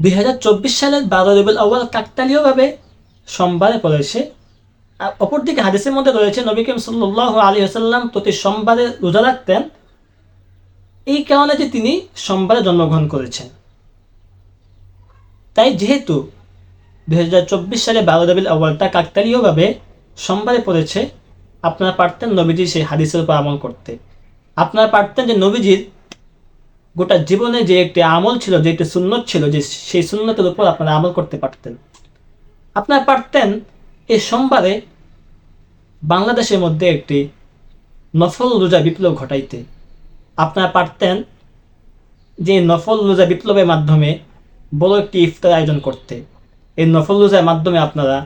2024 সালের 12 রবিউল আউয়াল কাকতালীয়ভাবে সোমবারে পড়েছে। অপরদিকে হাদিসের মধ্যে রয়েছে নবী করিম সাল্লাল্লাহু আলাইহি ওয়াসাল্লাম প্রতি সোমবারে রোজা রাখতেন, এই কারণে যে তিনি সোমবারে জন্মগ্রহণ করেছেন। তাই যেহেতু 2024 সালে 12 রবিউল আউয়ালটা কাকতালীয়ভাবে সোমবারে পড়েছে, আপনারা পারতেন নবীজির সেই হাদিসের উপর আমল করতে। আপনারা পারতেন যে নবীজির গোটা জীবনে যে একটি আমল ছিল, যে একটি সুন্নত ছিল, যে সেই সুন্নতের উপর আপনারা আমল করতে পারতেন। আপনারা পারতেন এই সোমবারে বাংলাদেশের মধ্যে একটি নফল রোজা বিপ্লব ঘটাইতে। আপনারা পারতেন যে নফল রোজা বিপ্লবের মাধ্যমে বড় একটি ইফতার আয়োজন করতে। এই নফল রোজার মাধ্যমে আপনারা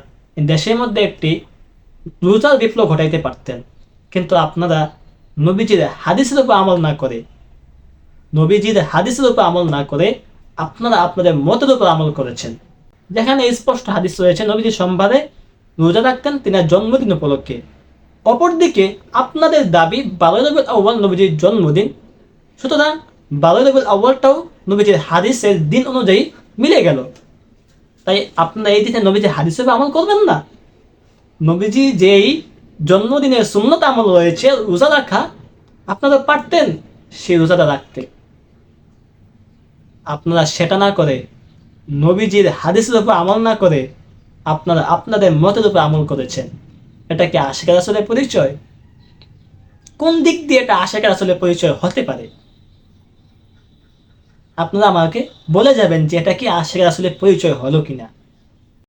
দেশের মধ্যে একটি রোজার বিপ্লব ঘটাইতে পারতেন। কিন্তু আপনারা নবীজির হাদিসের উপর আমল না করে, আপনারা আপনাদের মতের উপর আমল করেছেন। যেখানে স্পষ্ট হাদিস রয়েছে নবীজি সোমবারে রোজা রাখতেন তিনার জন্মদিন উপলক্ষে। অপরদিকে আপনাদের দাবি 12 রবিউল আউয়াল নবীজির জন্মদিন, সুতরাং 12 রবিউল আউয়ালটাও নবীজির হাদিসের দিন অনুযায়ী মিলে গেল। তাই আপনারা এই দিনে নবীজির হাদিসের উপর আমল করবেন না। নবীজি যেই জন্মদিনের সুন্নত আমল রয়েছে রোজা রাখা, আপনারা পারতেন সেই রোজাটা রাখতে। আপনারা সেটা না করে, নবীজির হাদিসের উপর আমল না করে আপনারা আপনাদের মতের উপর আমল করেছেন। এটা কি আশিক রাসূলের পরিচয়? কোন দিক দিয়ে এটা আশিক রাসূলের পরিচয় হতে পারে? আপনারা আমাকে বলে যাবেন যে এটা কি আশিক রাসূলের পরিচয় হলো কিনা।